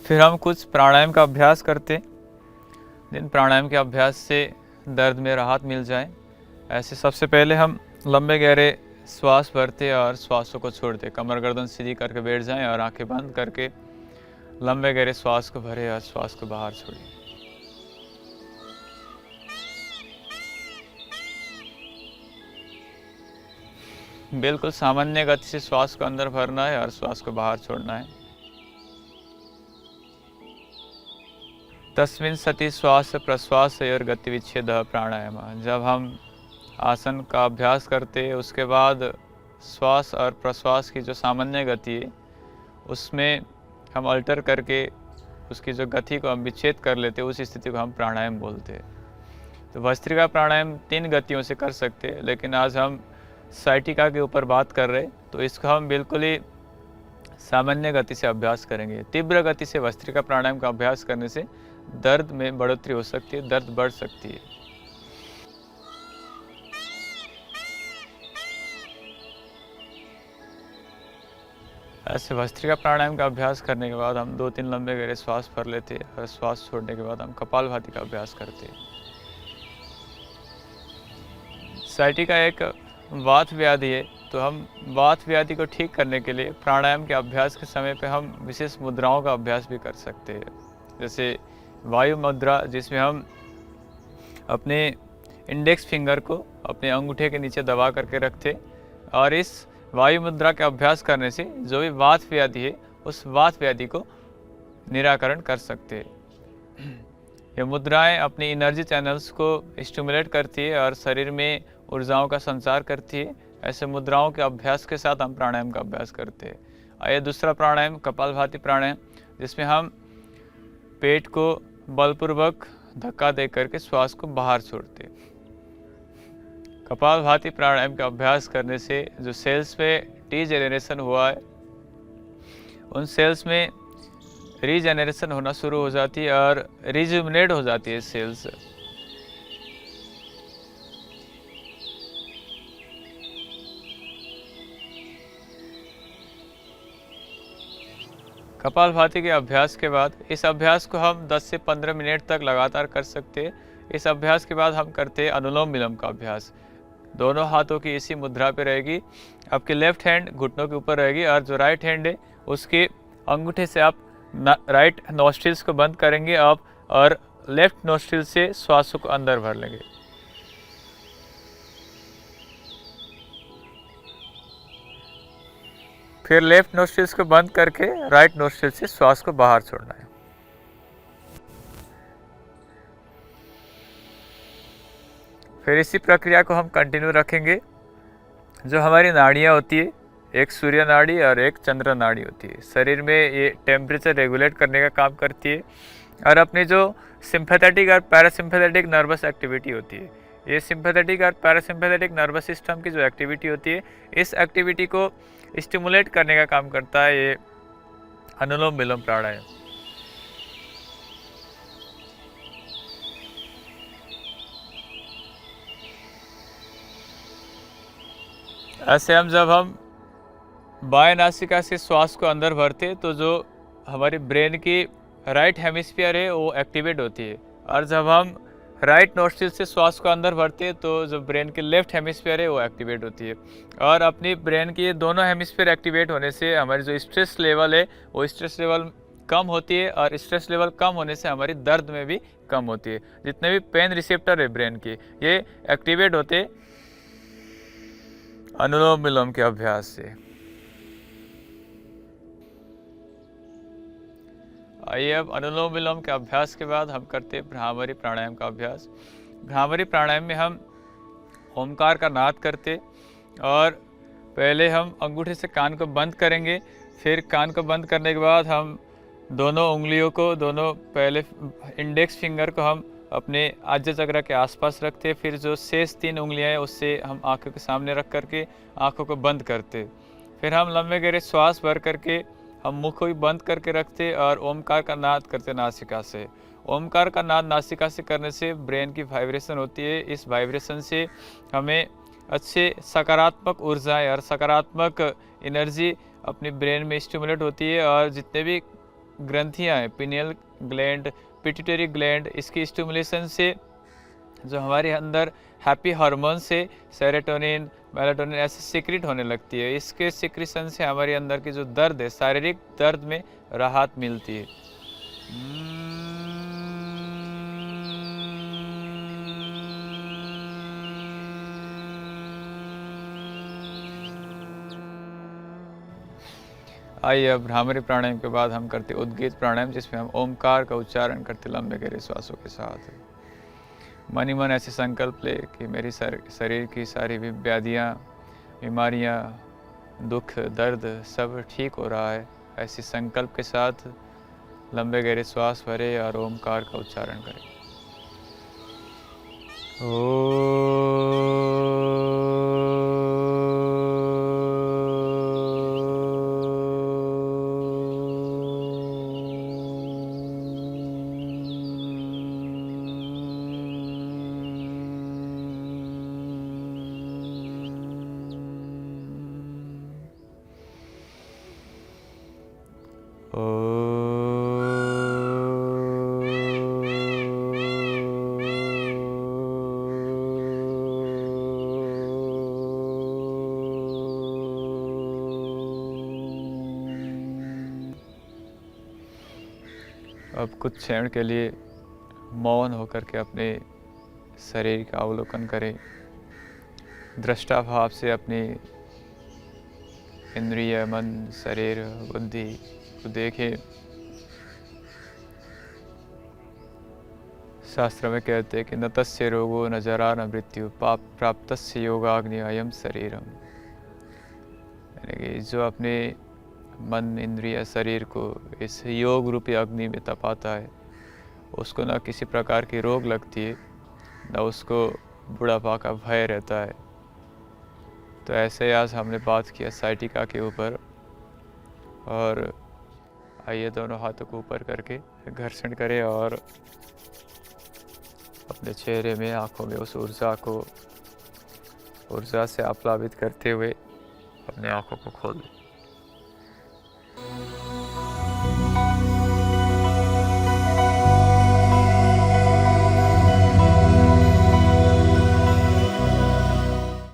फिर हम कुछ प्राणायाम का अभ्यास करते, जिन प्राणायाम के अभ्यास से दर्द में राहत मिल जाए। ऐसे सबसे पहले हम लंबे गहरे श्वास भरते और श्वासों को छोड़ते। कमर गर्दन सीधी करके बैठ जाएं और आंखें बंद करके लंबे गहरे श्वास को भरे और श्वास को बाहर छोड़ें। बिल्कुल सामान्य गति से श्वास को अंदर भरना है और श्वास को बाहर छोड़ना है। तस्मिन् सति श्वास प्रश्वास और गतिविच्छेद प्राणायाम। जब हम आसन का अभ्यास करते हैं उसके बाद श्वास और प्रश्वास की जो सामान्य गति है उसमें हम अल्टर करके उसकी जो गति को हम विच्छेद कर लेते हैं, उस स्थिति को हम प्राणायाम बोलते हैं। तो भस्त्रिका प्राणायाम 3 गतियों से कर सकते हैं, लेकिन आज हम साइटिका के ऊपर बात कर रहे, तो इसको हम बिल्कुल ही सामान्य गति से अभ्यास करेंगे। तीव्र गति से भस्त्रिका प्राणायाम का अभ्यास करने से दर्द में बढ़ोतरी हो सकती है, दर्द बढ़ सकती है। ऐसे भस्त्रिका प्राणायाम का अभ्यास करने के बाद हम 2-3 लंबे गहरे श्वास भर लेते हैं और श्वास छोड़ने के बाद हम कपालभाति का अभ्यास करते हैं। साइटिका एक वात व्याधि है, तो हम वात व्याधि को ठीक करने के लिए प्राणायाम के अभ्यास के समय पे हम विशेष मुद्राओं का अभ्यास भी कर सकते हैं। जैसे वायु मुद्रा, जिसमें हम अपने इंडेक्स फिंगर को अपने अंगूठे के नीचे दबा करके रखते, और इस वायु मुद्रा के अभ्यास करने से जो भी वात व्याधि है उस वात व्याधि को निराकरण कर सकते हैं। ये मुद्राएं अपनी एनर्जी चैनल्स को स्टिमुलेट करती है और शरीर में ऊर्जाओं का संचार करती है। ऐसे मुद्राओं के अभ्यास के साथ हम प्राणायाम का अभ्यास करते हैं। आइए दूसरा प्राणायाम कपालभाति प्राणायाम, जिसमें हम पेट को बलपूर्वक धक्का दे करके श्वास को बाहर छोड़ते। कपालभाति प्राणायाम का अभ्यास करने से जो सेल्स में डीजेनरेशन हुआ है उन सेल्स में रीजेनरेशन होना शुरू हो जाती है और रिजुमिनेट हो जाती है सेल्स। कपालभाति के अभ्यास के बाद इस अभ्यास को हम 10 से 15 मिनट तक लगातार कर सकते हैं। इस अभ्यास के बाद हम करते हैं अनुलोम विलोम का अभ्यास। दोनों हाथों की इसी मुद्रा पे रहेगी, आपकी लेफ्ट हैंड घुटनों के ऊपर रहेगी और जो राइट हैंड है उसके अंगूठे से आप राइट नोस्ट्रिल्स को बंद करेंगे आप, और लेफ्ट नोस्ट्रिल से श्वास को अंदर भर लेंगे। फिर लेफ्ट नोस्ट्रिल्स को बंद करके राइट नोस्ट्रिल से श्वास को बाहर छोड़ना है। फिर इसी प्रक्रिया को हम कंटिन्यू रखेंगे। जो हमारी नाड़ियाँ होती है, एक सूर्य नाड़ी और एक चंद्र नाड़ी होती है, शरीर में ये टेम्परेचर रेगुलेट करने का काम करती है, और अपनी जो सिंपैथेटिक और पैरासिम्पैथेटिक नर्वस एक्टिविटी होती है, ये सिंपैथेटिक और पैरासिम्पैथेटिक नर्वस सिस्टम की जो एक्टिविटी होती है, इस एक्टिविटी को स्टिमुलेट करने का काम करता है ये अनुलोम विलोम प्राणायाम। ऐसे जब हम बाएं नासिका से श्वास को अंदर भरते तो जो हमारी ब्रेन की राइट हेमिस्फीयर है वो एक्टिवेट होती है, और जब हम राइट नोस्ट्रिल से श्वास को अंदर भरते हैं तो जो ब्रेन की लेफ्ट हेमिस्फीयर है वो एक्टिवेट होती है। और अपनी ब्रेन की दोनों हेमिस्फीयर एक्टिवेट होने से हमारी जो स्ट्रेस लेवल है वो स्ट्रेस लेवल कम होती है, और स्ट्रेस लेवल कम होने से हमारी दर्द में भी कम होती है। जितने भी पेन रिसेप्टर है ब्रेन के, ये एक्टिवेट होते अनुलोम विलोम के अभ्यास से। आइए अब अनुलोम विलोम के अभ्यास के बाद हम करते हैं भ्रामरी प्राणायाम का अभ्यास। भ्रामरी प्राणायाम में हम ओमकार का नाद करते, और पहले हम अंगूठे से कान को बंद करेंगे। फिर कान को बंद करने के बाद हम दोनों उंगलियों को, दोनों पहले इंडेक्स फिंगर को हम अपने आज्य चक्र के आसपास रखते। फिर जो शेष 3 उंगलियां हैं उससे हम आंखों के सामने रख करके आंखों को बंद करते। फिर हम लंबे गहरे श्वास भर करके हम मुख को भी बंद करके रखते और ओमकार का नाद करते नासिका से। ओमकार का नाद नासिका से करने से ब्रेन की वाइब्रेशन होती है। इस वाइब्रेशन से हमें अच्छे सकारात्मक ऊर्जाएं और सकारात्मक एनर्जी अपनी ब्रेन में स्टिमुलेट होती है, और जितने भी ग्रंथियां हैं, पिनियल ग्लैंड, पिट्यूटरी ग्लैंड, इसकी स्टिमुलेशन से जो हमारे अंदर हैप्पी हार्मोन से सेरोटोनिन, मेलाटोनिन ऐसे सीक्रेट होने लगती है। इसके सीक्रेशन से हमारे अंदर की जो दर्द है, शारीरिक दर्द में राहत मिलती है। आइए अब भ्रामरी प्राणायाम के बाद हम करते उद्गीत प्राणायाम, जिसमें हम ओमकार का उच्चारण करते लंबे गहरे श्वासों के साथ। मन ही मन ऐसे संकल्प ले कि मेरी शरीर की सारी भी व्याधियाँ, बीमारियाँ, दुख, दर्द सब ठीक हो रहा है। ऐसे संकल्प के साथ लंबे गहरे श्वास भरे और ओमकार का उच्चारण करें। अब कुछ क्षण के लिए मौन होकर के अपने शरीर का अवलोकन करें। दृष्टा भाव से अपनी इंद्रिय, मन, शरीर, बुद्धि को देखें। शास्त्र में कहते हैं कि न तस्य रोगो न जरा न मृत्यु प्राप्तस्य योगाग्नि अयम शरीरम। यानी कि जो अपने मन, इंद्रिय, शरीर को इस योग रूपी अग्नि में तपाता है, उसको न किसी प्रकार की रोग लगती है, न उसको बुढ़ापा का भय रहता है। तो ऐसे आज हमने बात किया साइटिका के ऊपर। और आइए दोनों हाथों को ऊपर करके घर्षण करें और अपने चेहरे में, आँखों में उस ऊर्जा से आप्लावित करते हुए अपने आँखों को खोल दें।